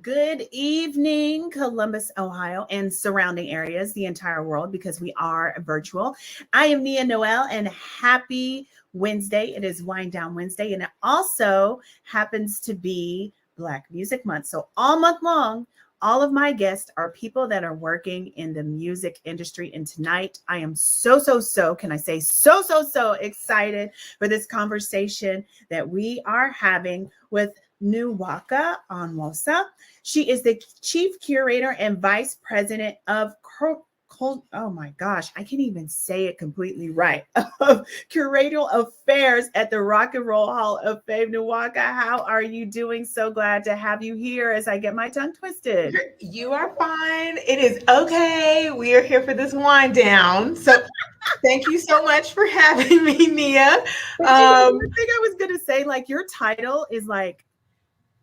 Good evening, Columbus, Ohio, and surrounding areas, the entire world, because we are virtual. I am Nia Noelle, and happy Wednesday. It is Wind Down Wednesday, and it also happens to be Black Music Month. So, all month long, all of my guests are people that are working in the music industry. And tonight, I am can I say so excited for this conversation that we are having with Nwaka Onwusa. She is the Chief Curator and Vice President of oh my gosh, I can't even say it completely right, of Curatorial Affairs at the Rock and Roll Hall of Fame. Nwaka, how are you doing? So glad to have you here as I get my tongue twisted. You are fine. It is okay. We are here for this wind down. So thank you so much for having me, Nia. I think I was going to say, like, your title is like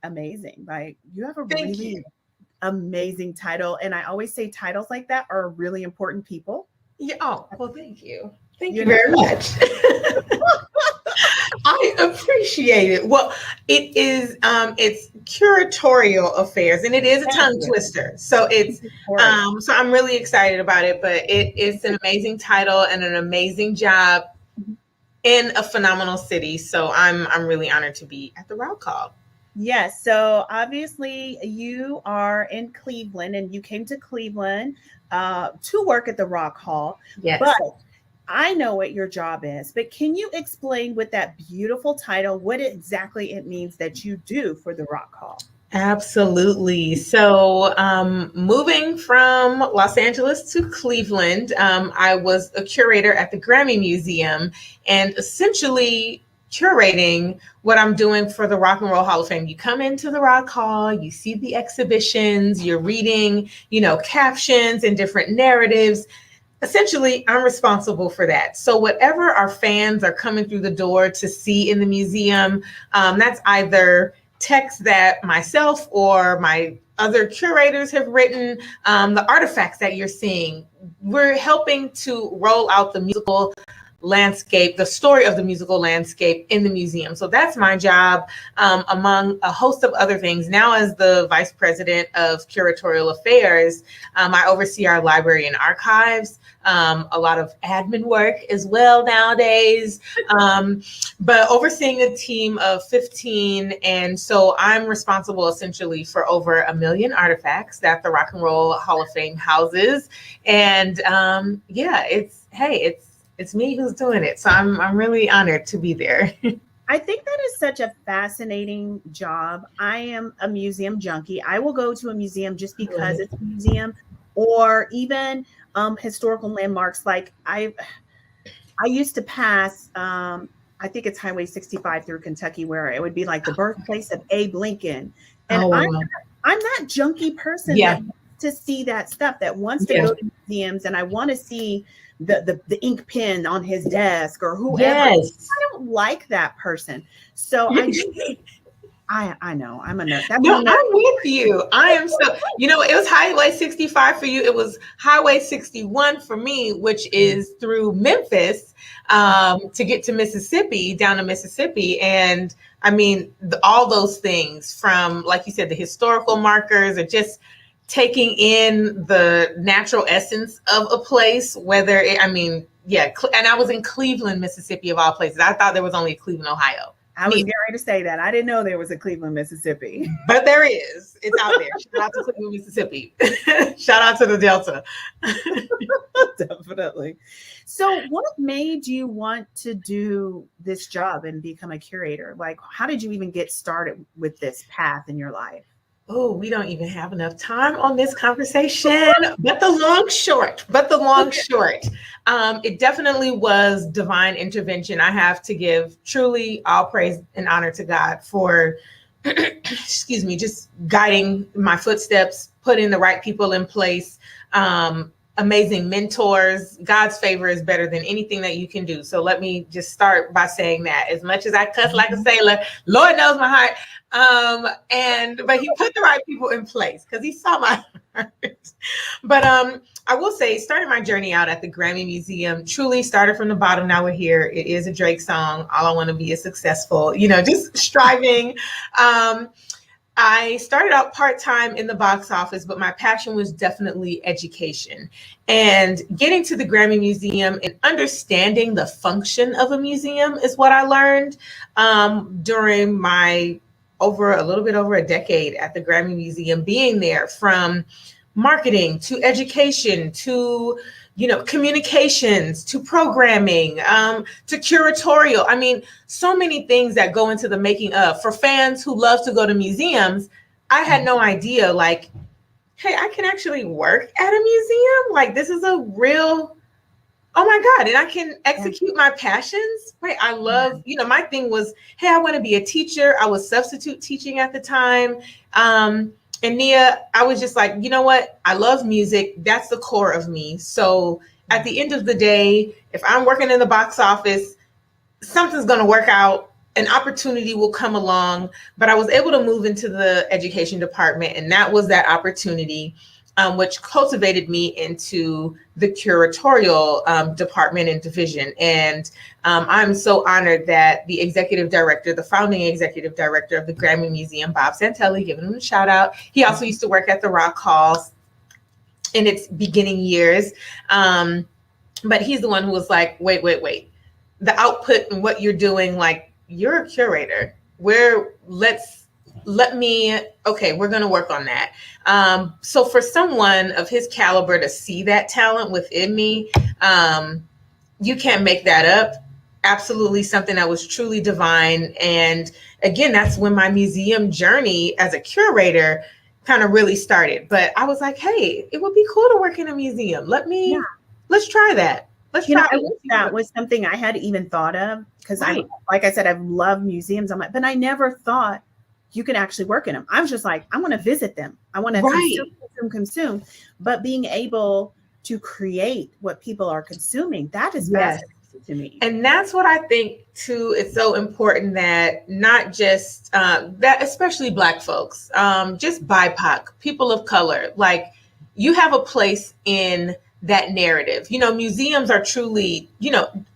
amazing. Like, you have a really amazing title. And I always say titles like that are really important people. Yeah. Oh, well, thank you. Thank you very much. I appreciate it. Well, it is it's Curatorial Affairs, and it is a tongue twister. So it's so I'm really excited about it, but it's an amazing title and an amazing job in a phenomenal city. So I'm really honored to be at the Rock Hall. Yes. So obviously you are in Cleveland, and you came to Cleveland to work at the Rock Hall. Yes. But I know what your job is, but can you explain with that beautiful title, what exactly it means that you do for the Rock Hall? Absolutely. So moving from Los Angeles to Cleveland, I was a curator at the Grammy Museum, and essentially curating what I'm doing for the Rock and Roll Hall of Fame. You come into the Rock Hall, you see the exhibitions, you're reading, captions and different narratives. Essentially, I'm responsible for that. So whatever our fans are coming through the door to see in the museum, that's either text that myself or my other curators have written, the artifacts that you're seeing. We're helping to roll out the musical landscape, the story of the musical landscape in the museum. So that's my job, among a host of other things. Now, as the Vice President of Curatorial Affairs, I oversee our library and archives, a lot of admin work as well nowadays, but overseeing a team of 15. And so I'm responsible essentially for over 1 million artifacts that the Rock and Roll Hall of Fame houses. And it's me who's doing it. So I'm really honored to be there. I think that is such a fascinating job. I am a museum junkie. I will go to a museum just because it's a museum, or even historical landmarks. Like I used to pass, I think it's Highway 65 through Kentucky, where it would be like the birthplace of Abe Lincoln. And I'm that junkie person that wants to see that stuff, that wants to go to museums, and I want to see the ink pen on his desk or whoever. Yes. I don't like that person. So I know I'm a nerd. I'm with you. I am so, it was Highway 65 for you. It was Highway 61 for me, which is through Memphis to get to Mississippi, down to Mississippi. And I mean, all those things, from, like you said, the historical markers, or just taking in the natural essence of a place, and I was in Cleveland, Mississippi, of all places. I thought there was only Cleveland, Ohio. I was getting ready to say that. I didn't know there was a Cleveland, Mississippi. But there is. It's out there. Shout out to Cleveland, Mississippi. Shout out to the Delta. Definitely. So what made you want to do this job and become a curator? Like, how did you even get started with this path in your life? Oh, we don't even have enough time on this conversation. But the long short, it definitely was divine intervention. I have to give truly all praise and honor to God for, just guiding my footsteps, putting the right people in place, amazing mentors. God's favor is better than anything that you can do. So let me just start by saying that. As much as I cuss like a sailor, Lord knows my heart. But he put the right people in place because he saw my heart. But I will say, starting my journey out at the Grammy Museum, truly started from the bottom. Now we're here. It is a Drake song. All I want to be is successful, just striving. I started out part-time in the box office, but my passion was definitely education. And getting to the Grammy Museum and understanding the function of a museum is what I learned during my a little bit over a decade at the Grammy Museum, being there, from marketing to education to communications to programming, to curatorial. I mean, so many things that go into the making of. For fans who love to go to museums, I had no idea, like, hey, I can actually work at a museum. Like, this is a real, oh my God, and I can execute my passions. Right. I love, my thing was, hey, I want to be a teacher. I was substitute teaching at the time. And Nia, I was just like, you know what? I love music. That's the core of me. So at the end of the day, if I'm working in the box office, something's going to work out. An opportunity will come along. But I was able to move into the education department, and that was that opportunity, which cultivated me into the curatorial department and division. And I'm so honored that the executive director, the founding executive director of the Grammy Museum, Bob Santelli, giving him a shout out. He also used to work at the Rock Hall in its beginning years. But he's the one who was like, wait. The output and what you're doing, like, you're a curator. We're going to work on that. So for someone of his caliber to see that talent within me, you can't make that up. Absolutely something that was truly divine. And again, that's when my museum journey as a curator kind of really started. But I was like, hey, it would be cool to work in a museum. Let's try that. I wish that was something I had even thought of, because Right. like I said, I've loved museums. But I never thought you could actually work in them. I was just like, I want to visit them. I want to consume. But being able to create what people are consuming, that is fascinating to me. And that's what I think too. It's so important that not just that, especially Black folks, just BIPOC, people of color, like, you have a place in that narrative. Museums are truly,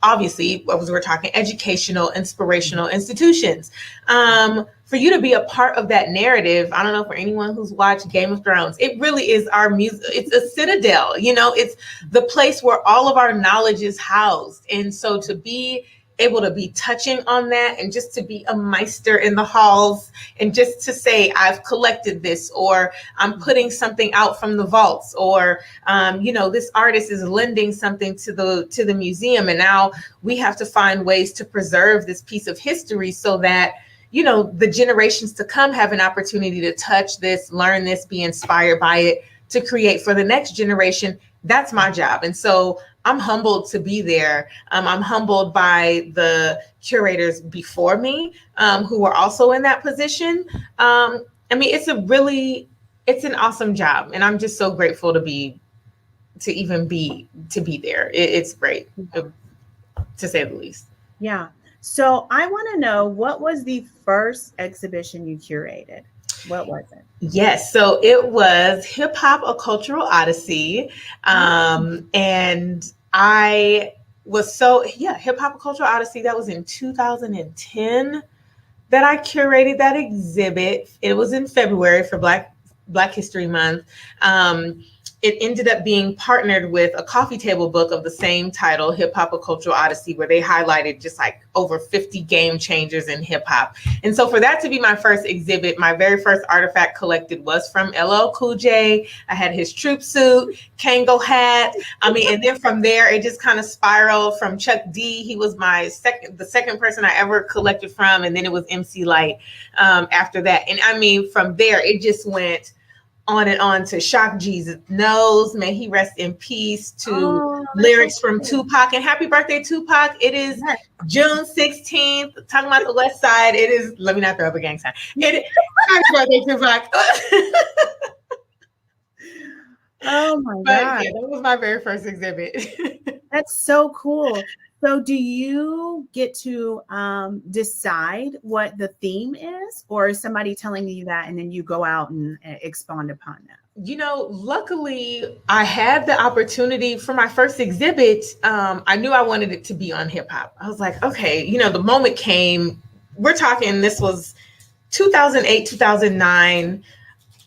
obviously, as we're talking, educational, inspirational institutions. For you to be a part of that narrative, I don't know, for anyone who's watched Game of Thrones, it really is our music. It's a citadel, it's the place where all of our knowledge is housed. And so to be able to be touching on that, and just to be a meister in the halls, and just to say, I've collected this, or I'm putting something out from the vaults, or this artist is lending something to the museum, and now we have to find ways to preserve this piece of history so that the generations to come have an opportunity to touch this, learn this, be inspired by it, to create for the next generation. That's my job. And so I'm humbled to be there. I'm humbled by the curators before me, who were also in that position. It's an awesome job. And I'm just so grateful to be there. It's great, to say the least. Yeah. So I want to know, what was the first exhibition you curated? What was it? Yes, so it was Hip Hop, A Cultural Odyssey. And I was Hip Hop, A Cultural Odyssey. That was in 2010 that I curated that exhibit. It was in February for Black History Month. It ended up being partnered with a coffee table book of the same title, Hip Hop, A Cultural Odyssey, where they highlighted just like over 50 game changers in hip hop. And so for that to be my first exhibit, my very first artifact collected was from LL Cool J. I had his troop suit, Kango hat. And then from there, it just kind of spiraled from Chuck D. He was the second person I ever collected from. And then it was MC Light after that. And from there, it just went on and on to Shock Jesus Knows, may he rest in peace, to lyrics from Tupac. And happy birthday, Tupac. It is June 16th, talking about the West Side. It is, let me not throw up a gang sign. Happy birthday, Tupac. Oh my God. Yeah, that was my very first exhibit. That's so cool. So do you get to decide what the theme is, or is somebody telling you that and then you go out and expand upon that? Luckily, I had the opportunity for my first exhibit. I knew I wanted it to be on hip hop. I was like, okay, the moment came. We're talking, this was 2008, 2009,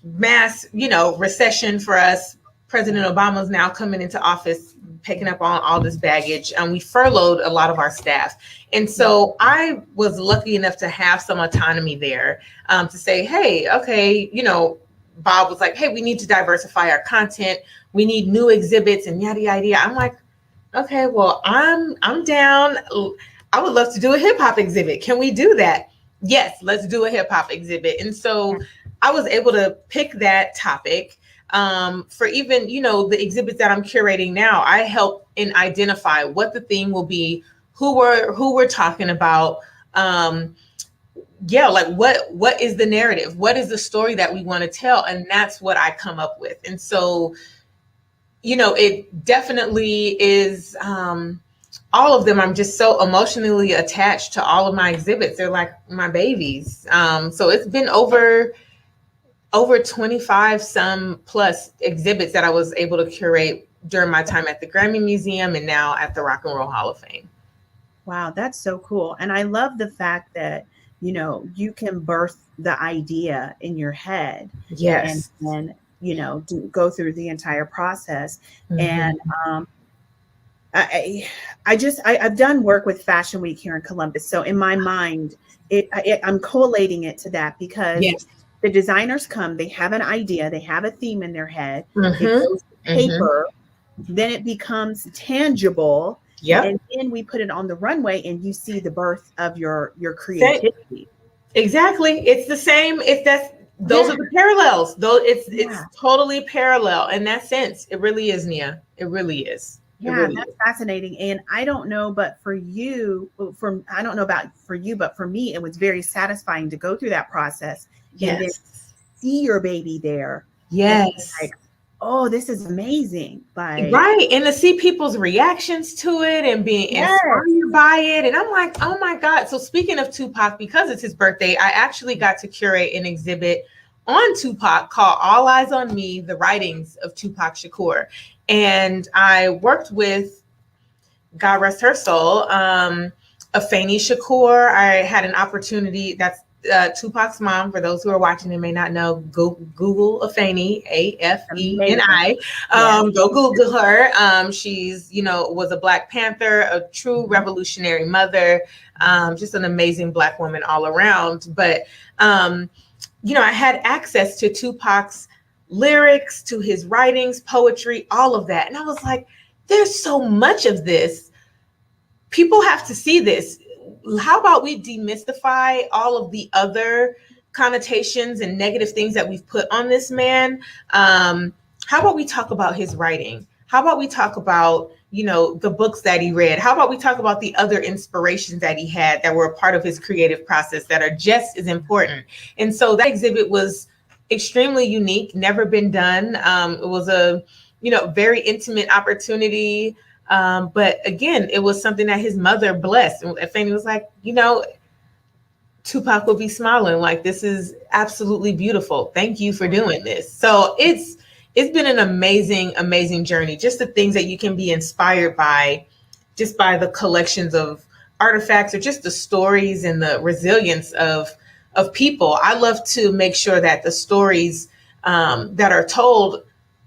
mass, recession for us. President Obama's now coming into office, picking up on all this baggage, and we furloughed a lot of our staff. And so I was lucky enough to have some autonomy there, to say, hey, okay, Bob was like, hey, we need to diversify our content. We need new exhibits and yada, yada, yada. I'm like, okay, well, I'm down. I would love to do a hip hop exhibit. Can we do that? Yes, let's do a hip hop exhibit. And so I was able to pick that topic. For even, the exhibits that I'm curating now, I help in identify what the theme will be, who we're talking about. Like what is the narrative? What is the story that we want to tell? And that's what I come up with. And so, it definitely is, all of them. I'm just so emotionally attached to all of my exhibits. They're like my babies. So it's been over 25 some plus exhibits that I was able to curate during my time at the Grammy Museum and now at the Rock and Roll Hall of Fame. Wow, that's so cool. And I love the fact that, you can birth the idea in your head. Yes. And go through the entire process. Mm-hmm. And I've done work with Fashion Week here in Columbus. So in my mind, I'm collating it to that because the designers come, they have an idea, they have a theme in their head, it goes to paper, then it becomes tangible, and then we put it on the runway and you see the birth of your creativity. Exactly. It's the same. Those are the parallels. Though it's totally parallel in that sense. It really is, Nia. It really is. Yeah, that's fascinating. And I don't know, but for you, I don't know about for you, but for me, it was very satisfying to go through that process and then see your baby there. Yes. Like, oh, this is amazing. Like, right. And to see people's reactions to it and being inspired by it. And I'm like, oh my God. So speaking of Tupac, because it's his birthday, I actually got to curate an exhibit on Tupac called All Eyes on Me, the writings of Tupac Shakur. And I worked with, God rest her soul, Afeni Shakur. I had an opportunity, that's Tupac's mom. For those who are watching and may not know, Google Afeni, Afeni. Go Google her. She's, was a Black Panther, a true revolutionary mother, just an amazing Black woman all around. But, I had access to Tupac's lyrics, to his writings, poetry, all of that. And I was like, there's so much of this. People have to see this. How about we demystify all of the other connotations and negative things that we've put on this man? How about we talk about his writing? How about we talk about, the books that he read? How about we talk about the other inspirations that he had that were a part of his creative process that are just as important? And so that exhibit was extremely unique, never been done. It was a, very intimate opportunity. But again, it was something that his mother blessed. And Fanny was like, Tupac will be smiling, like, this is absolutely beautiful. Thank you for doing this. So it's been an amazing, amazing journey. Just the things that you can be inspired by, just by the collections of artifacts or just the stories and the resilience of people. I love to make sure that the stories that are told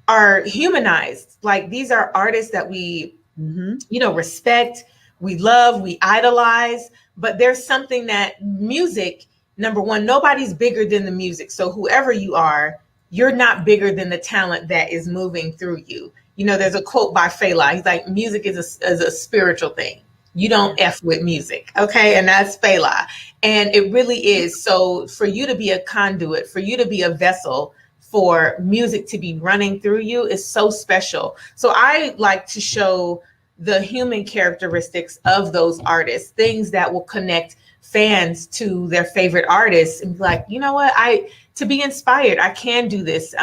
are humanized. Like, these are artists that we, respect, we love, we idolize, but there's something that music, number one, nobody's bigger than the music. So whoever you are, you're not bigger than the talent that is moving through you. There's a quote by Fela. He's like, music is a spiritual thing. You don't F with music. Okay. And that's Fela. And it really is. So for you to be a conduit, for you to be a vessel for music to be running through you is so special. So I like to show the human characteristics of those artists, things that will connect fans to their favorite artists and be like, you know what, to be inspired, I can do this.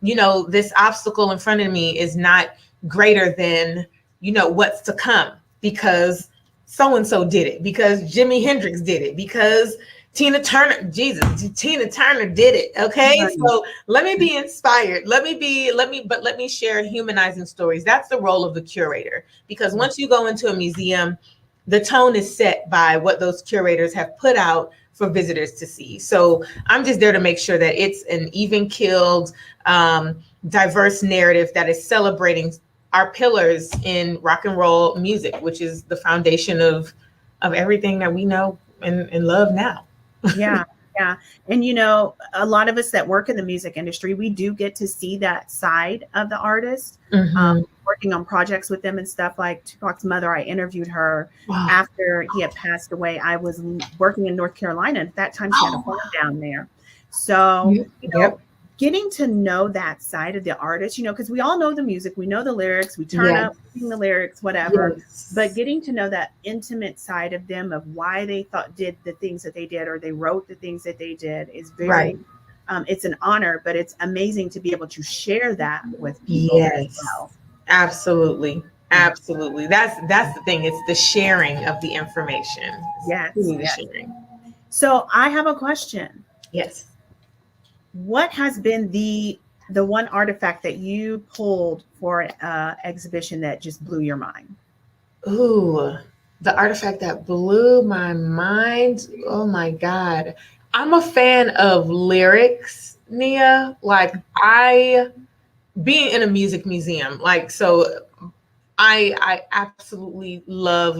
This obstacle in front of me is not greater than, what's to come, because so-and-so did it, because Jimi Hendrix did it, because Tina Turner did it. Okay. Right. So let me be inspired. Let me share humanizing stories. That's the role of the curator, because once you go into a museum, the tone is set by what those curators have put out, for visitors to see. So I'm just there to make sure that it's an even keeled, diverse narrative that is celebrating our pillars in rock and roll music, which is the foundation of everything that we know and love now. Yeah. Yeah. And, you know, a lot of us that work in the music industry, we do get to see that side of the artist, working on projects with them and stuff. Like Tupac's mother, I interviewed her after he had passed away. I was working in North Carolina. At that time, she had a farm down there. So, you know, getting to know that side of the artist, you know, because we all know the music, we know the lyrics, we turn up, sing the lyrics, whatever. But getting to know that intimate side of them, of why they did the things that they did, or they wrote the things that they did, is very, it's an honor, but it's amazing to be able to share that with people as well. Absolutely. Absolutely. That's the thing. It's the sharing of the information. Yes. The sharing. So I have a question. Yes. What has been the one artifact that you pulled for an exhibition that just blew your mind? Ooh, the artifact that blew my mind. Oh my God. I'm a fan of lyrics, Nia. Like being in a music museum, like, so I absolutely love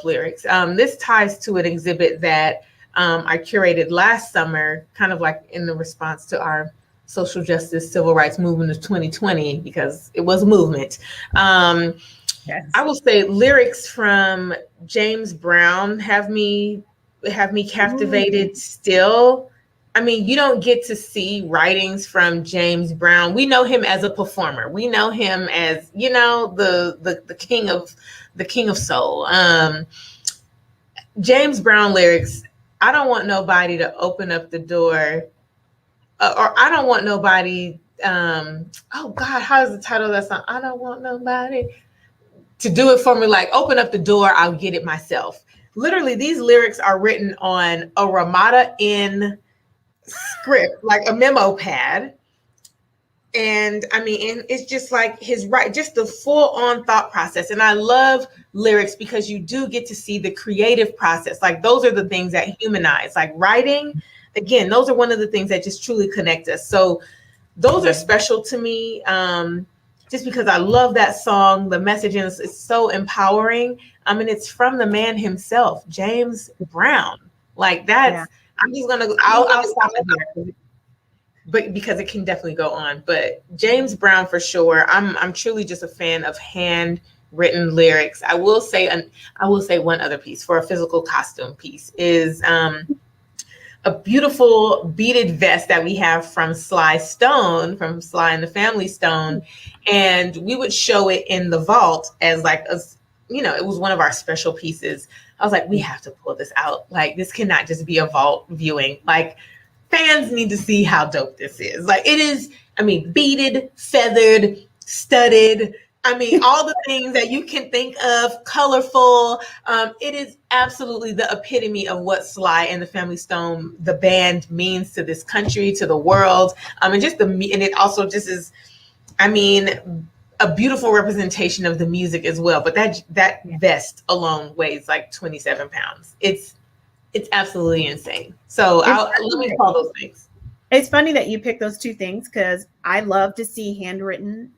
lyrics. This ties to an exhibit that I curated last summer, kind of like in the response to our social justice, civil rights movement of 2020, because it was a movement. I will say lyrics from James Brown have me captivated still. I mean, you don't get to see writings from James Brown. We know him as a performer. We know him as, you know, the king of soul. James Brown lyrics. I don't want nobody to open up the door, or I don't want nobody. Oh God, how is the title of that song? I don't want nobody to do it for me. Like, open up the door, I'll get it myself. Literally, these lyrics are written on a Ramada Inn script, like a memo pad. And I mean, and it's just like just the full on thought process. And I love lyrics because you do get to see the creative process. Like, those are the things that humanize, like writing. Again, those are one of the things that just truly connect us. So those are special to me. Just because I love that song, the message is so empowering. I mean, it's from the man himself, James Brown. Like, that's, I'm just gonna, I'll stop it here, but because it can definitely go on. But James Brown for sure. I'm truly just a fan of handwritten lyrics. I will say one other piece for a physical costume piece is a beautiful beaded vest that we have from Sly Stone, from Sly and the Family Stone. And we would show it in the vault as like it was one of our special pieces. I was like, we have to pull this out. Like, this cannot just be a vault viewing. Like, fans need to see how dope this is. Like, it is, I mean, beaded, feathered, studded. I mean, all the things that you can think of, colorful. It is absolutely the epitome of what Sly and the Family Stone, the band, means to this country, to the world. And it also just is, I mean, a beautiful representation of the music as well. But that vest alone weighs like 27 pounds. It's absolutely insane. So let me call those things. It's funny that you pick those two things, because I love to see handwritten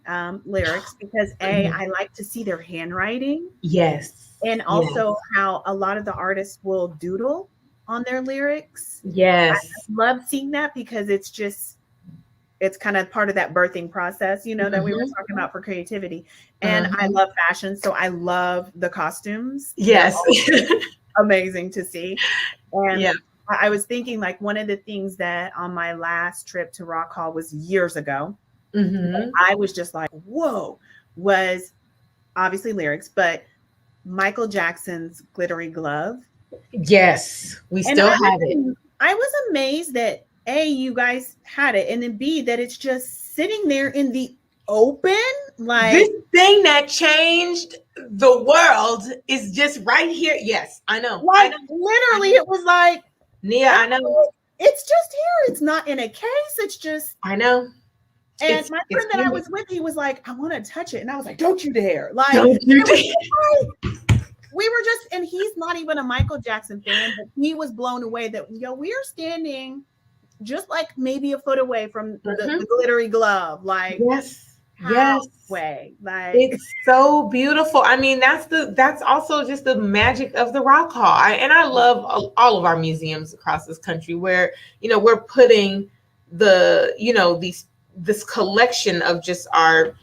lyrics, because I like to see their handwriting. Yes. And also how a lot of the artists will doodle on their lyrics. Yes. I love seeing that, because it's kind of part of that birthing process, that we were talking about for creativity. And I love fashion. So I love the costumes. Yes. Amazing to see. And I was thinking, like, one of the things that on my last trip to Rock Hall was years ago, I was just like, whoa, was obviously lyrics, but Michael Jackson's Glittery Glove. Yes, we still have it. I was amazed that A, you guys had it, and then B, that it's just sitting there in the open. Like, this thing that changed the world is just right here. Yes, I know. Like, literally, it was like, Nia, I know. It's just here. It's not in a case. It's just. I know. And my friend that I was with, he was like, I want to touch it. And I was like, don't you dare. Like, don't you dare. we were just, and he's not even a Michael Jackson fan, but he was blown away that, we are standing just like maybe a foot away from the glittery glove. Like, halfway. Like, it's so beautiful. I mean, that's also just the magic of the Rock Hall. I love all of our museums across this country where, we're putting this collection of just our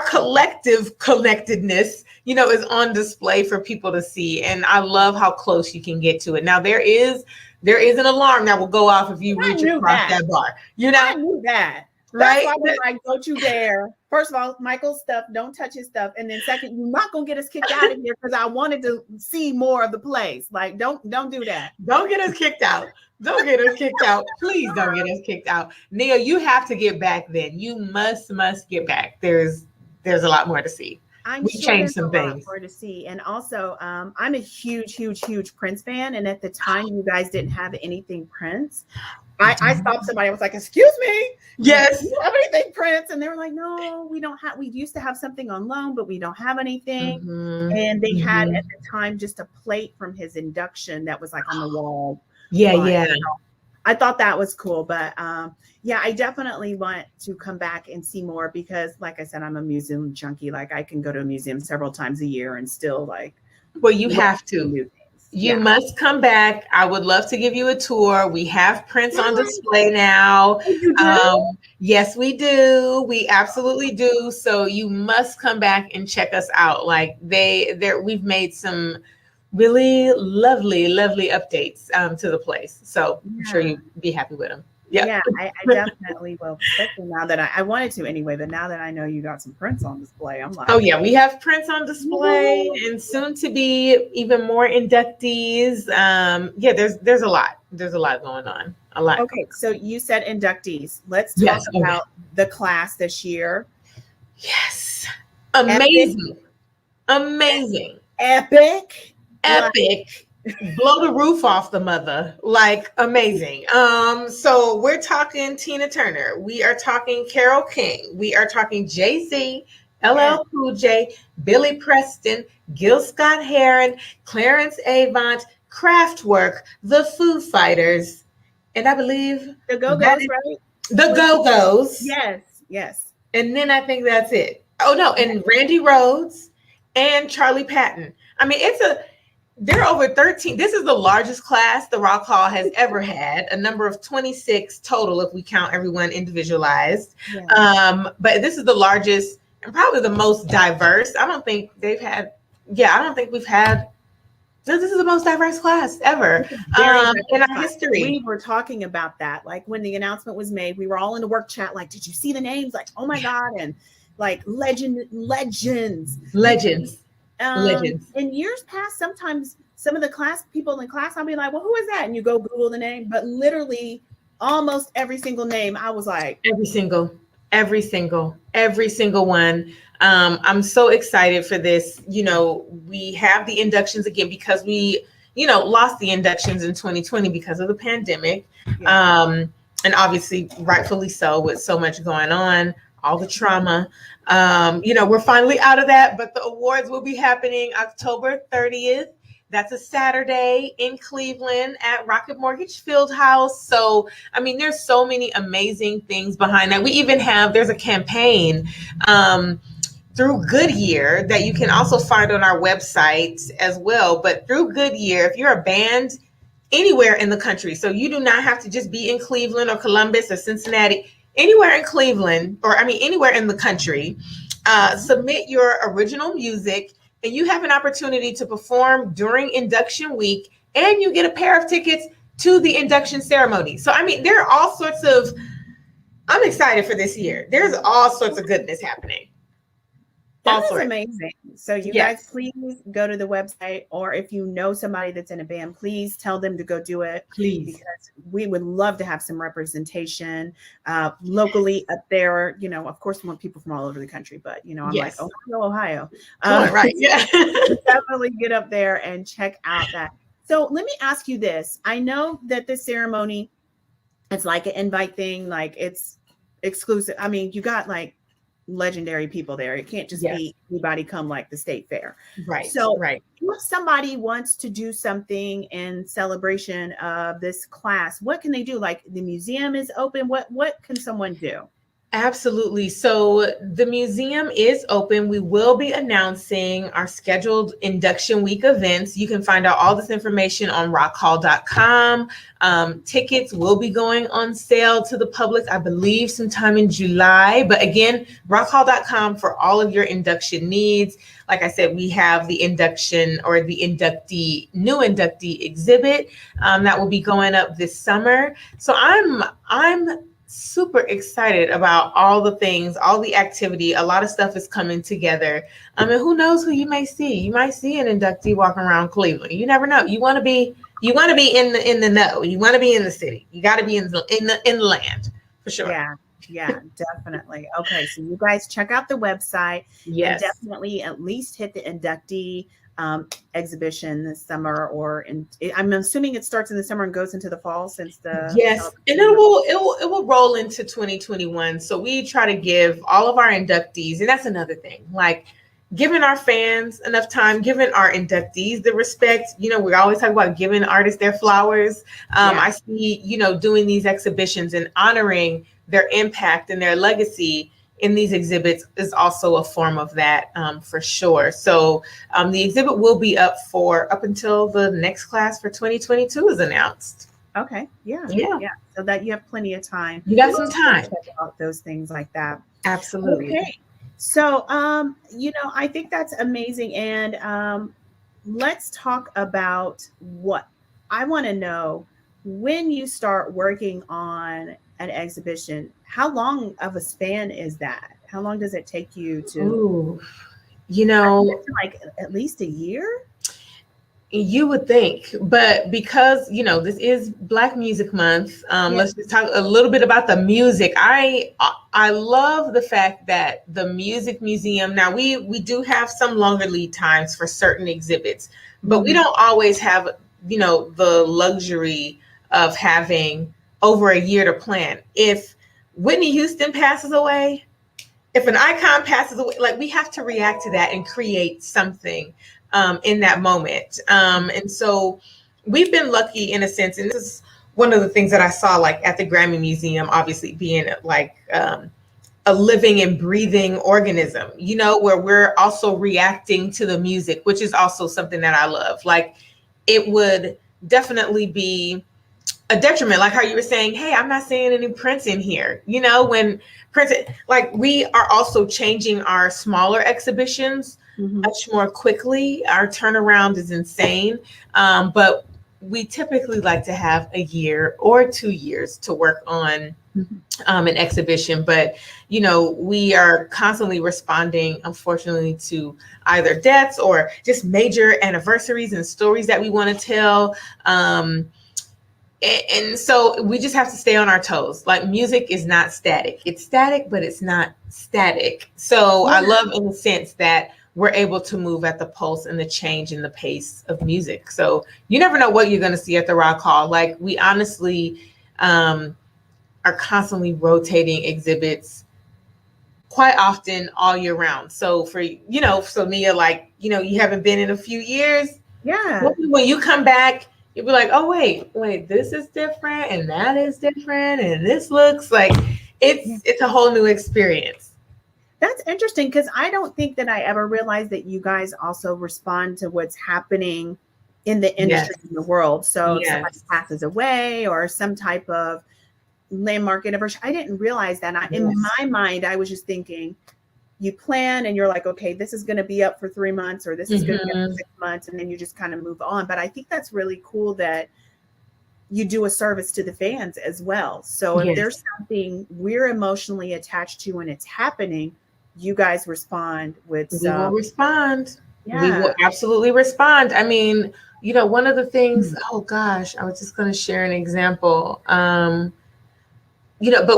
collective connectedness, is on display for people to see. And I love how close you can get to it. Now there is an alarm that will go off if you reach across that bar. I knew that. Right? That's why I was like, don't you dare. First of all, Michael's stuff, don't touch his stuff. And then second, you're not gonna get us kicked out of here because I wanted to see more of the place. Like, don't do that. Don't get us kicked out. Don't get us kicked out. Please don't get us kicked out. Nia, you have to get back then. You must get back. There's a lot more to see. We changed some things more to see. And also, I'm a huge Prince fan. And at the time, you guys didn't have anything Prince. I stopped somebody. I was like, excuse me. Yes. Do you have anything Prince? And they were like, no, we don't have. We used to have something on loan, but we don't have anything. And they had at the time just a plate from his induction that was like on the wall. Yeah. So I thought that was cool. But I definitely want to come back and see more because, like I said, I'm a museum junkie. Like, I can go to a museum several times a year and still like. Well, you have to. You must come back. I would love to give you a tour. We have Prince on display now. Yes, we do. We absolutely do. So you must come back and check us out. Like we've made some really lovely updates to the place. So I'm sure you'd be happy with them. Yeah, I definitely will. Especially now that I wanted to anyway, but now that I know you got some Prince on display, I'm like, oh yeah, we have Prince on display, and soon to be even more inductees. There's a lot. There's a lot going on. A lot. Okay, so you said inductees. Let's talk about the class this year. Yes, amazing, epic. Blow the roof off the mother. Like, amazing. So we're talking Tina Turner. We are talking Carole King. We are talking Jay-Z, LL Cool J, Billy Preston, Gil Scott-Heron, Clarence Avant, Kraftwerk, the Foo Fighters, and I believe the Go-Go's, right? The Go-Go's. Yes. And then I think that's it. Oh no, and Randy Rhoads and Charlie Patton. I mean, there are over 13. This is the largest class the Rock Hall has ever had, a number of 26 total if we count everyone individualized. But this is the largest and probably the most diverse. I don't think we've had, this is the most diverse class ever in our history. We were talking about that. Like, when the announcement was made, we were all in the work chat. Like, did you see the names? Like, oh my God. And like legends. In years past, sometimes some of the people in class, I'll be like, well, who is that? And you go Google the name, but literally almost every single name, I was like, every single one. I'm so excited for this. We have the inductions again because we, lost the inductions in 2020 because of the pandemic. And obviously rightfully so, with so much going on, all the trauma. We're finally out of that, but the awards will be happening October 30th. That's a Saturday in Cleveland at Rocket Mortgage Fieldhouse. So, I mean, there's so many amazing things behind that. We even there's a campaign through Goodyear that you can also find on our website as well. But through Goodyear, if you're a band anywhere in the country, so you do not have to just be in Cleveland or Columbus or Cincinnati, anywhere in Cleveland, anywhere in the country, submit your original music, and you have an opportunity to perform during induction week, and you get a pair of tickets to the induction ceremony. So, I mean, there are all sorts of, I'm excited for this year. There's all sorts of goodness happening. That is amazing. So you guys, please go to the website, or if you know somebody that's in a band, please tell them to go do it. Please. Because we would love to have some representation locally up there. Of course, we want people from all over the country, but, I'm like, Ohio. Right. Yeah. Definitely get up there and check out that. So let me ask you this. I know that this ceremony, it's like an invite thing, like it's exclusive. I mean, you got like legendary people there. It can't just Yes. be anybody come like the state fair. Right. So Right. if somebody wants to do something in celebration of this class, what can they do? Like the museum is open. What can someone do? Absolutely. So the museum is open. We will be announcing our scheduled induction week events. You can find out all this information on rockhall.com. Tickets will be going on sale to the public, I believe, sometime in July. But again, rockhall.com for all of your induction needs. Like I said, we have the induction or the new inductee exhibit that will be going up this summer. So I'm super excited about all the things, all the activity. A lot of stuff is coming together. And who knows who you may see? You might see an inductee walking around Cleveland. You never know. You want to be in the know. You want to be in the city. You got to be in the land for sure. Yeah, definitely. Okay, so you guys check out the website. Yes. And definitely at least hit the inductee exhibition this summer, I'm assuming it starts in the summer and goes into the fall since the yes, and it will roll into 2021. So we try to give all of our inductees, and that's another thing, like giving our fans enough time, giving our inductees the respect. We always talk about giving artists their flowers. I see, doing these exhibitions and honoring their impact and their legacy in these exhibits is also a form of that, for sure. So the exhibit will be up until the next class for 2022 is announced. Okay. Yeah. So that you have plenty of time. You got some time. Check out those things like that. Absolutely. Okay. So, I think that's amazing. And let's talk about what I want to know. When you start working on an exhibition, how long of a span is that? How long does it take you to? Like at least a year? You would think, but because this is Black Music Month, let's just talk a little bit about the music. I love the fact that the Music Museum, now we do have some longer lead times for certain exhibits, but we don't always have the luxury of having over a year to plan. If Whitney Houston passes away, if an icon passes away, like we have to react to that and create something in that moment. And so we've been lucky in a sense, and this is one of the things that I saw like at the Grammy Museum, obviously being like a living and breathing organism, where we're also reacting to the music, which is also something that I love. Like it would definitely be a detriment, like how you were saying, hey, I'm not seeing any Prince in here. When Prince, like we are also changing our smaller exhibitions much more quickly. Our turnaround is insane. But we typically like to have a year or 2 years to work on an exhibition. But, we are constantly responding, unfortunately, to either deaths or just major anniversaries and stories that we want to tell. And so we just have to stay on our toes. Like music is not static. It's static, but it's not static. So I love in the sense that we're able to move at the pulse and the change in the pace of music. So you never know what you're going to see at the Rock Hall. Like we honestly are constantly rotating exhibits quite often all year round. So so Nia, like, you haven't been in a few years. Yeah. When you come back, you'll be like, oh, wait, this is different and that is different. And this looks like it's a whole new experience. That's interesting because I don't think that I ever realized that you guys also respond to what's happening in the industry, in the world. So if somebody passes away or some type of landmark anniversary, I didn't realize that. In my mind, I was just thinking, you plan and you're like, okay, this is going to be up for 3 months or this is going to be up for 6 months. And then you just kind of move on. But I think that's really cool that you do a service to the fans as well. So if there's something we're emotionally attached to and it's happening, you guys respond with we will respond. Yeah. We will absolutely respond. I mean, one of the things, oh gosh, I was just going to share an example. But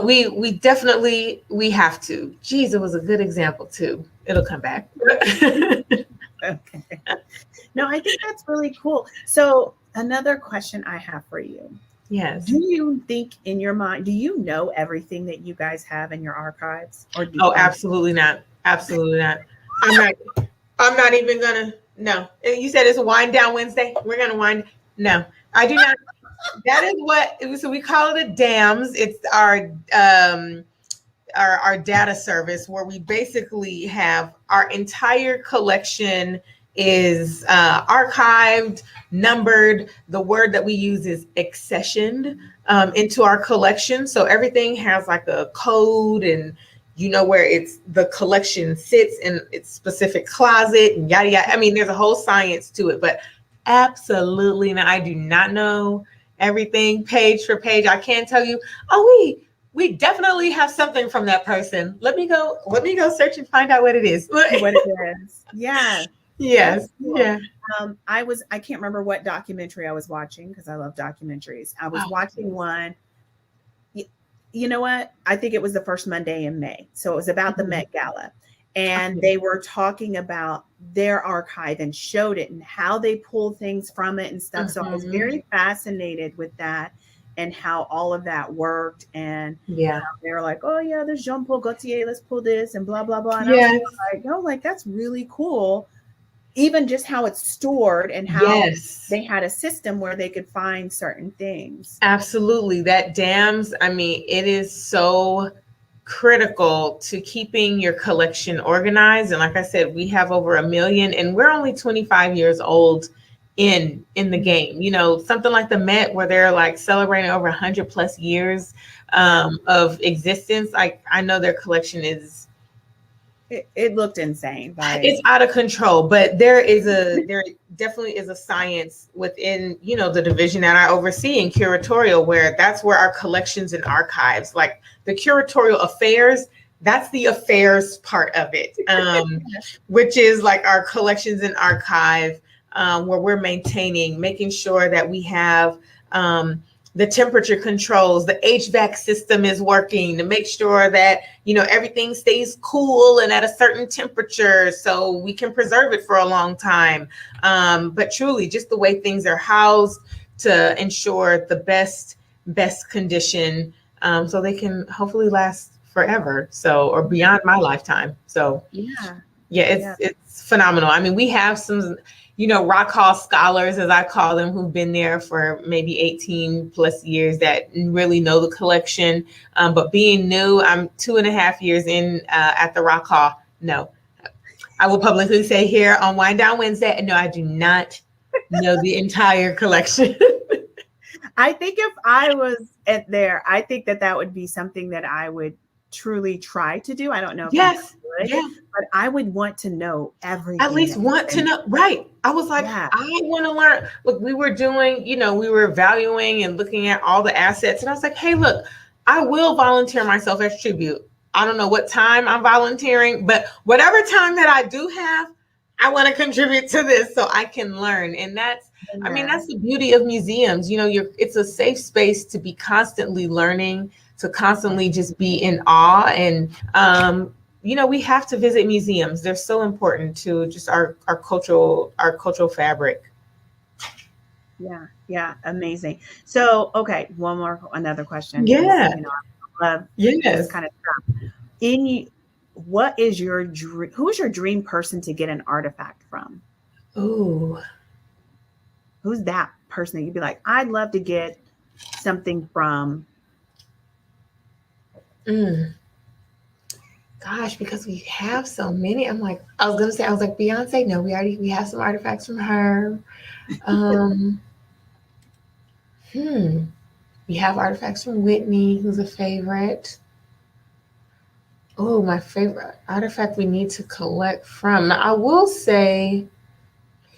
we definitely, we have to. Geez, it was a good example too. It'll come back. Okay. No, I think that's really cool. So another question I have for you. Yes. Do you think in your mind, do you know everything that you guys have in your archives? Or do Oh, absolutely not. Absolutely not. I'm not. I'm not even gonna. No. You said it's a wind down Wednesday. We're gonna wind. No, I do not. That is what. So we call it a DAMS. It's our data service where we basically have our entire collection is archived, numbered. The word that we use is accessioned into our collection. So everything has like a code, and you know where it's the collection sits in its specific closet and yada yada. I mean, there's a whole science to it, but absolutely not. I do not know everything page for page. I can't tell you, oh, we definitely have something from that person. Let me go search and find out what it is. what it is? Yeah. Yes. Cool. Yeah. I can't remember what documentary I was watching because I love documentaries. I was watching one. You know what? I think it was the first Monday in May. So it was about the Met Gala. And they were talking about their archive and showed it and how they pulled things from it and stuff. So I was very fascinated with that and how all of that worked. And yeah, they were like, oh yeah, there's Jean-Paul Gaultier, let's pull this and blah, blah, blah. And yes. I was like, that's really cool. Even just how it's stored and how yes. they had a system where they could find certain things. Absolutely. That DAMS, I mean, it is so critical to keeping your collection organized. And like I said, we have over 1 million and we're only 25 years old in the game. You know, something like the Met where they're like celebrating over 100 plus years of existence. Like I know their collection is it looked insane. It's out of control, but there definitely is a science within, you know, the division that I oversee in Curatorial, where that's where our collections and archives, like the Curatorial affairs, that's the affairs part of it, which is like our collections and archive, where we're making sure that we have the temperature controls, the HVAC system is working to make sure that, you know, everything stays cool and at a certain temperature so we can preserve it for a long time. But truly just the way things are housed to ensure the best condition, so they can hopefully last forever. So, or beyond my lifetime. So it's phenomenal. I mean, we have some, you know, Rock Hall scholars, as I call them, who've been there for maybe 18 plus years that really know the collection. But being new, I'm 2.5 years in at the Rock Hall. No, I will publicly say here on Wind Down Wednesday, no, I do not know the entire collection. I think if I was at there, I think that would be something that I would truly try to do. I don't know if yes. I could, but I would want to know everything. At least want to know. Right. I was like, I want to learn. Look, we were doing, you know, we were valuing and looking at all the assets. And I was like, hey, look, I will volunteer myself as tribute. I don't know what time I'm volunteering, but whatever time that I do have, I want to contribute to this so I can learn. And that's, I mean, that's the beauty of museums. You know, it's a safe space to be constantly learning, to constantly just be in awe. And, you know, we have to visit museums. They're so important to just our cultural fabric. Yeah, amazing. So, okay, another question. Yeah, you know, I love this kind of stuff. What is your dream? Who is your dream person to get an artifact from? Ooh, who's that person that you'd be like, I'd love to get something from? Gosh, because we have so many. I was like Beyonce. No, we have some artifacts from her. We have artifacts from Whitney, who's a favorite. Oh, my favorite artifact we need to collect from. Now, I will say,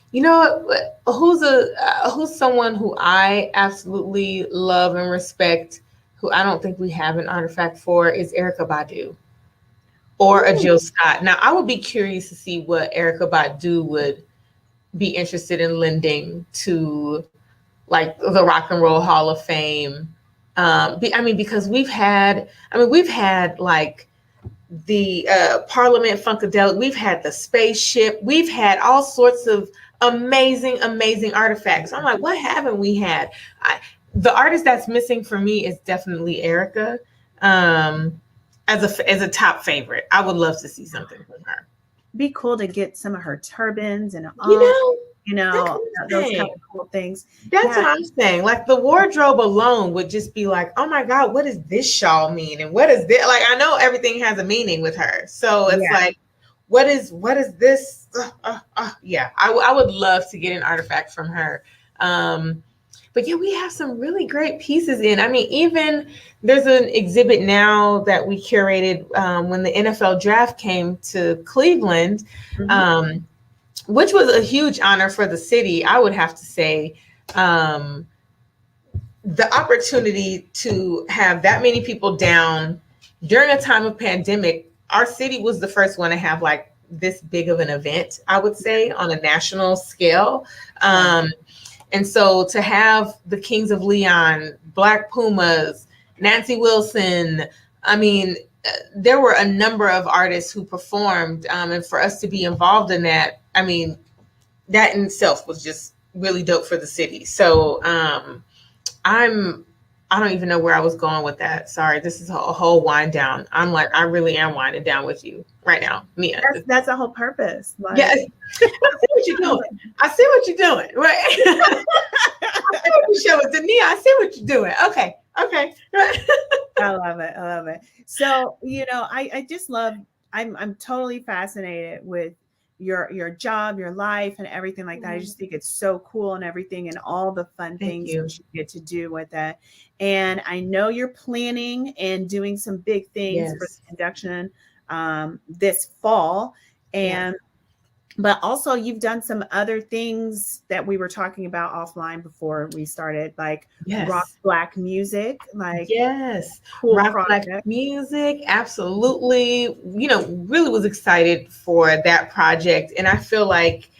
you know, who's someone who I absolutely love and respect, who I don't think we have an artifact for, is Erykah Badu. Or a Jill Scott. Now, I would be curious to see what Erykah Badu would be interested in lending to, like, the Rock and Roll Hall of Fame. Because we've had like the Parliament Funkadelic, we've had the spaceship, we've had all sorts of amazing artifacts. I'm like, what haven't we had? the artist that's missing for me is definitely Erica. As a top favorite, I would love to see something from her. Be cool to get some of her turbans and You know, those kind of cool things. That's what I'm saying. Like the wardrobe alone would just be like, oh my God, what does this shawl mean? And what is this? Like, I know everything has a meaning with her. So it's like, what is this? Yeah, I would love to get an artifact from her. But yeah, we have some really great pieces in. I mean, even there's an exhibit now that we curated when the NFL draft came to Cleveland. Which was a huge honor for the city, I would have to say. The opportunity to have that many people down during a time of pandemic, our city was the first one to have like this big of an event, I would say, on a national scale. And so to have the Kings of Leon, Black Pumas, Nancy Wilson, I mean, there were a number of artists who performed, and for us to be involved in that, I mean, that in itself was just really dope for the city. So I don't even know where I was going with that. Sorry, this is a whole wind down. I'm like, I really am winding down with you right now, Mia. That's the whole purpose. Like, yes, I see what you're doing. I see what you're doing. Right. I see what you're showing. Nia, I see what you're doing. Okay. I love it. So, I just love, I'm totally fascinated with your job, your life, and everything like that. I just think it's so cool and everything, and all the fun things you get to do with that. And I know you're planning and doing some big things for the induction this fall. And but also you've done some other things that we were talking about offline before we started, like rock black music, like cool rock black music. Absolutely. Really was excited for that project. And I feel like,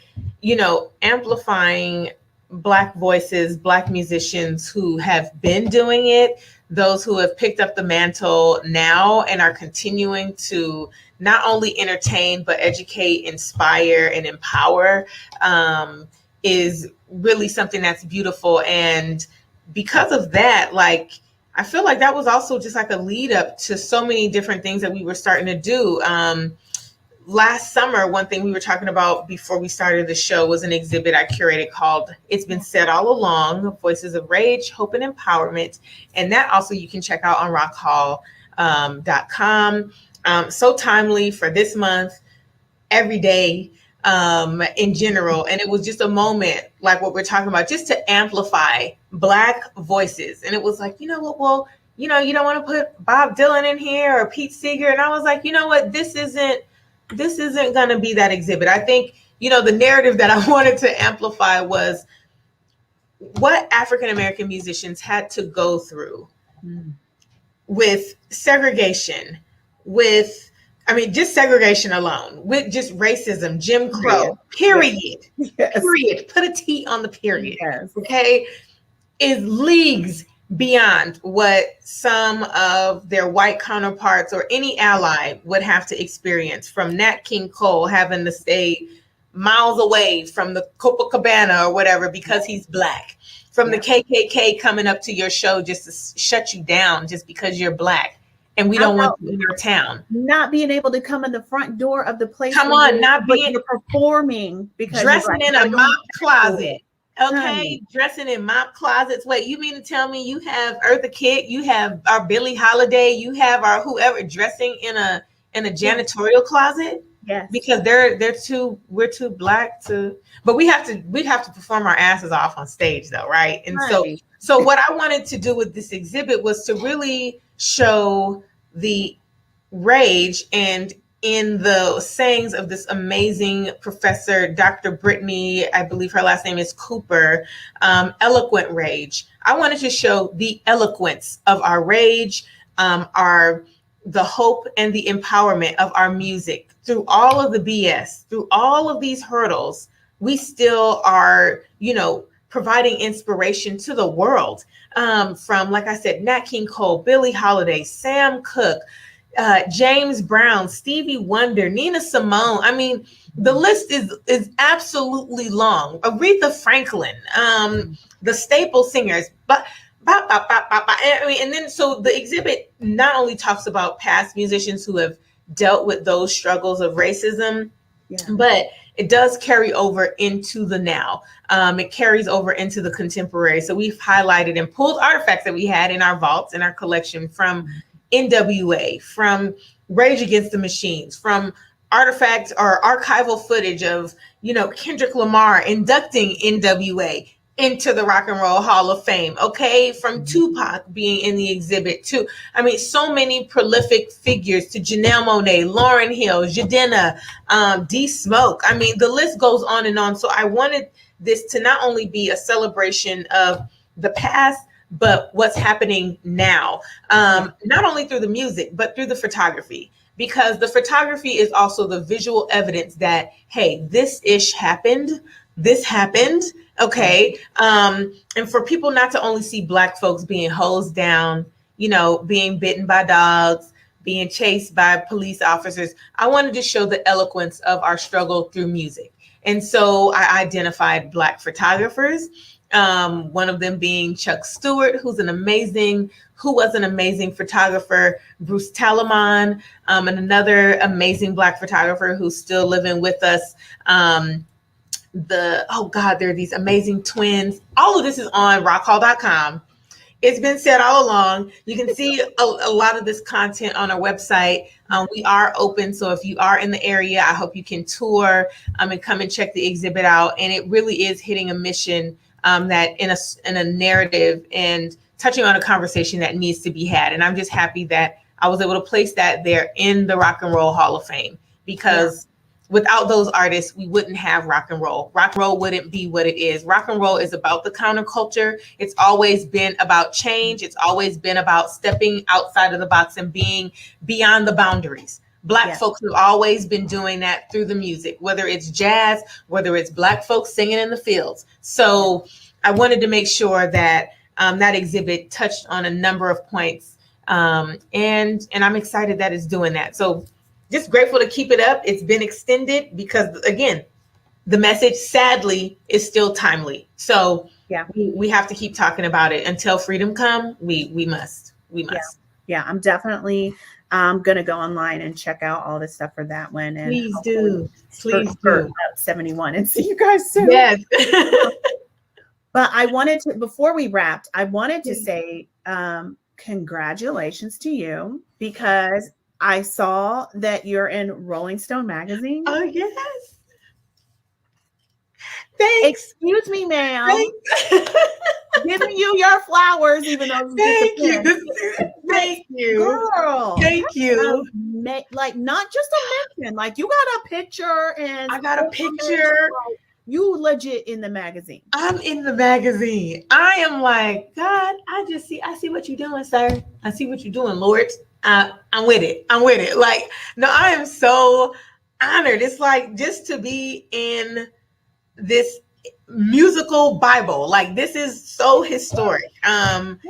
amplifying Black voices, Black musicians who have been doing it, those who have picked up the mantle now and are continuing to not only entertain, but educate, inspire, and empower is really something that's beautiful. And because of that, like, I feel like that was also just like a lead up to so many different things that we were starting to do. Last summer, one thing we were talking about before we started the show was an exhibit I curated called It's Been Said All Along, Voices of Rage, Hope, and Empowerment. And that also you can check out on rockhall.com. So timely for this month, every day in general. And it was just a moment like what we're talking about, just to amplify Black voices. And it was like, you know what, well, you don't want to put Bob Dylan in here or Pete Seeger. And I was like, you know what, this isn't going to be that exhibit. I think, the narrative that I wanted to amplify was what African-American musicians had to go through with segregation, just segregation alone, with just racism, Jim Crow, period. Period. Put a T on the period. Okay. Is leagues beyond what some of their white counterparts or any ally would have to experience, from Nat King Cole having to stay miles away from the Copacabana or whatever because he's Black, from the KKK coming up to your show just to shut you down just because you're Black and we don't want you in your town, not being able to come in the front door of the place, not being performing because dressing in a mop closet. Okay, dressing in mop closets. Wait, you mean to tell me you have Eartha Kitt, you have our Billie Holiday, you have our whoever dressing in a janitorial closet? Yes. Because we're too Black to, but we have to perform our asses off on stage though, right? And so what I wanted to do with this exhibit was to really show the rage and in the sayings of this amazing professor, Dr. Brittany, I believe her last name is Cooper, eloquent rage. I wanted to show the eloquence of our rage, the hope and the empowerment of our music. Through all of the BS, through all of these hurdles, we still are, providing inspiration to the world. From, like I said, Nat King Cole, Billie Holiday, Sam Cooke, James Brown, Stevie Wonder, Nina Simone. I mean, the list is absolutely long. Aretha Franklin, the staple singers. But And, I mean, and then so the exhibit not only talks about past musicians who have dealt with those struggles of racism, but it does carry over into the now. It carries over into the contemporary. So we've highlighted and pulled artifacts that we had in our vaults, in our collection, from NWA, from Rage Against the Machines, from artifacts or archival footage of, Kendrick Lamar inducting NWA into the Rock and Roll Hall of Fame, okay? From Tupac being in the exhibit too. I mean, so many prolific figures, to Janelle Monáe, Lauryn Hill, Jadena, D Smoke. I mean, the list goes on and on. So I wanted this to not only be a celebration of the past, but what's happening now, not only through the music, but through the photography. Because the photography is also the visual evidence that, hey, this ish happened, this happened, okay? And for people not to only see Black folks being hosed down, being bitten by dogs, being chased by police officers, I wanted to show the eloquence of our struggle through music. And so I identified Black photographers, one of them being Chuck Stewart, who was an amazing photographer, Bruce Talaman, and another amazing Black photographer who's still living with us. There are these amazing twins. All of this is on rockhall.com. It's been said all along. You can see a lot of this content on our website. We are open, so if you are in the area, I hope you can tour and come and check the exhibit out. And it really is hitting a mission that in a narrative and touching on a conversation that needs to be had. And I'm just happy that I was able to place that there in the Rock and Roll Hall of Fame, because without those artists, we wouldn't have rock and roll. Rock and roll wouldn't be what it is. Rock and roll is about the counterculture. It's always been about change. It's always been about stepping outside of the box and being beyond the boundaries. Black folks have always been doing that through the music, whether it's jazz, whether it's Black folks singing in the fields. So I wanted to make sure that that exhibit touched on a number of points. And I'm excited that it's doing that. So just grateful to keep it up. It's been extended because, again, the message, sadly, is still timely. So we have to keep talking about it until freedom come. We must. Yeah, I'm definitely gonna go online and check out all this stuff for that one. And please do. For 71 and see you guys soon. Yes. But I wanted to, before we wrapped, I wanted to say congratulations to you, because I saw that you're in Rolling Stone magazine. Oh, yes. Thanks. Excuse me, ma'am. Giving you your flowers, even though thank you. Girl. Thank you. Like, not just a mention, like you got a picture, and I got a picture. You legit in the magazine. I'm in the magazine. I am like, God, I see what you're doing, sir. I see what you're doing, Lord. I'm with it. Like, no, I am so honored. It's like, just to be in this musical Bible, like, this is so historic. I'm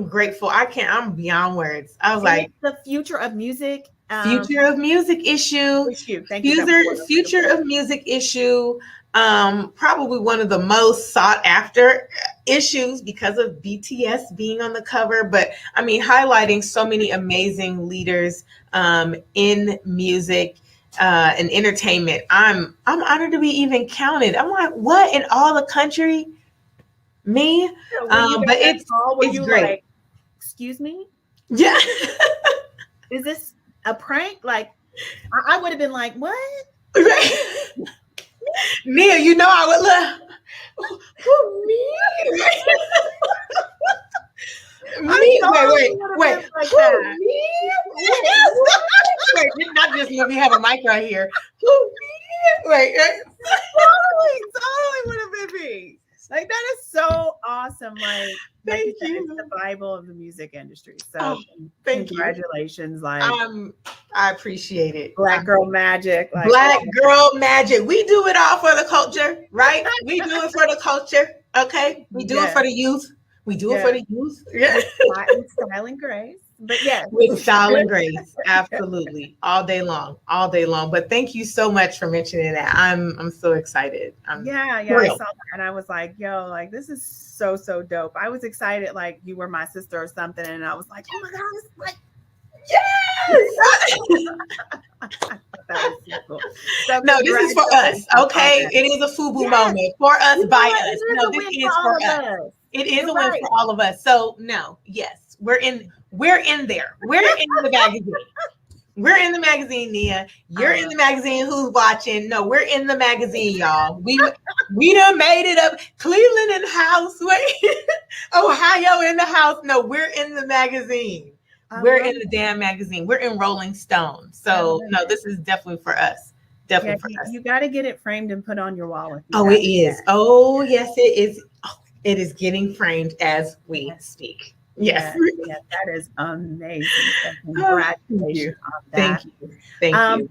grateful. I'm beyond words. I was like, the future of music. Future of Music issue. Future of Music issue. Probably one of the most sought after issues because of BTS being on the cover. But I mean, highlighting so many amazing leaders in music and entertainment. I'm honored to be even counted. I'm like, what, in all the country? Me? But it's great. Like, excuse me? Yeah. Is this a prank? Like, I would have been like, what? Nia, I would love. Me? Wait. Wait, not just let me have a mic right here. Wait. Totally would have been me. Like, that is so awesome. Like, thank you. It's the Bible of the music industry. So congratulations. Like, I appreciate it. Black girl magic. Like, Black girl magic. We do it all for the culture, right? We do it for the culture. Okay. We do it for the youth. We do it for the youth. Yeah. Style and grace. But yes. With style and grace. Absolutely. All day long. All day long. But thank you so much for mentioning that. I'm so excited. I'm Yeah, I thrilled. saw that and I was like, yo, like this is so dope. I was excited like you were my sister or something, and I was like, oh my God, it's like Yes. I thought that was so cool. So No, this is for us. congratulations on Okay. that. It is a FUBU Yes, moment for us, you know by what? us. It is No, a this win for is for all of us. us. It is You're a win right. for all of us. So no, yes, we're in there. We're in the magazine. We're in the magazine, Nia. You're in the magazine. Who's watching? No, we're in the magazine, y'all. We done made it up. Cleveland in the house. Ohio in the house. No, we're in the magazine. We're in the damn magazine. We're in Rolling Stone. So no, this is definitely for us. Definitely for us. You got to get it framed and put on your wall. If you Oh, it is. Oh, yes, it is. Oh, it is getting framed as we speak. Yes. Yes, that is amazing. So Congratulations on that. Thank you. Thank you.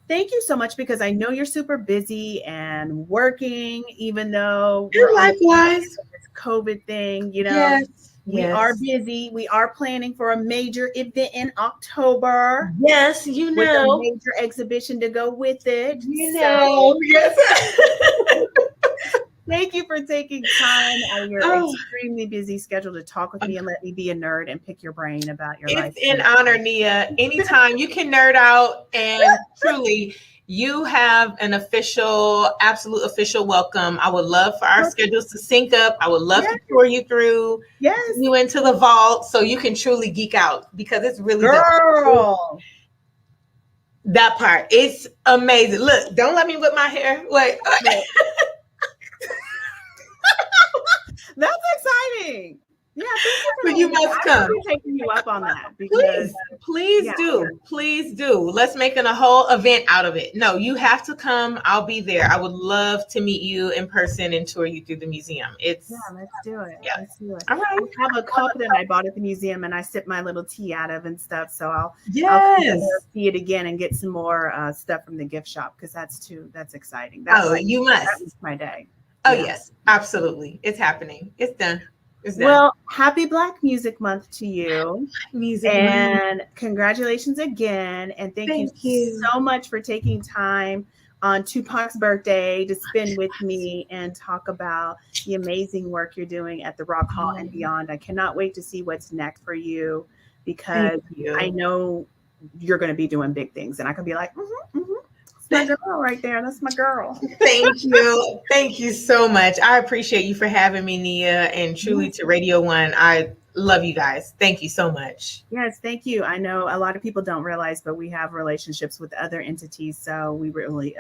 Thank you so much, because I know you're super busy and working, even though You're we're on likewise. this COVID thing, Yes. We are busy. We are planning for a major event in October. Yes, with a major exhibition to go with it. Yes. Thank you for taking time out of your extremely busy schedule to talk with me and let me be a nerd and pick your brain about your life. It's an honor, Nia. Anytime you can nerd out, and truly, you have an absolute official welcome. I would love for our schedules to sync up. I would love to tour you through, you into the vault, so you can truly geek out, because it's really girl. That part, it's amazing. Look, don't let me whip my hair. Wait. That's exciting. Yeah, but you must come. I'm taking you up on that, because please do. Let's make a whole event out of it. No, you have to come. I'll be there. I would love to meet you in person and tour you through the museum. Let's do it. Yeah. Let's do it. All right. I have a cup that I bought at the museum and I sip my little tea out of and stuff. So I'll see it again and get some more stuff from the gift shop, because that's exciting. You must. That's my day. Oh yes, absolutely. It's happening. It's done. Well, happy Black Music Month to you. And congratulations again. And thank you so much for taking time on Tupac's birthday to spend with me and talk about the amazing work you're doing at the Rock Hall and beyond. I cannot wait to see what's next for you, because I know you're going to be doing big things, and I can be like, that's my girl right there. That's my girl. Thank you. Thank you so much. I appreciate you for having me, Nia, and truly to Radio One. I love you guys. Thank you so much. Yes, thank you. I know a lot of people don't realize, but we have relationships with other entities. So we really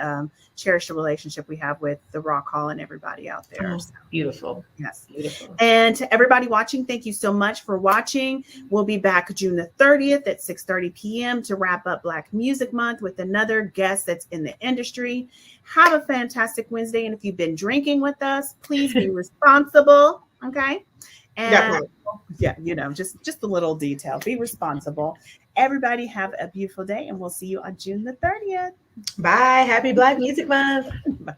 cherish the relationship we have with the Rock Hall and everybody out there. Oh, beautiful. Yes. Beautiful. And to everybody watching, thank you so much for watching. We'll be back June the 30th at 6:30 p.m. to wrap up Black Music Month with another guest that's in the industry. Have a fantastic Wednesday. And if you've been drinking with us, please be responsible. Okay. And just a little detail. Be responsible. Everybody have a beautiful day, and we'll see you on June the 30th. Bye. Happy Black Music Month. Bye.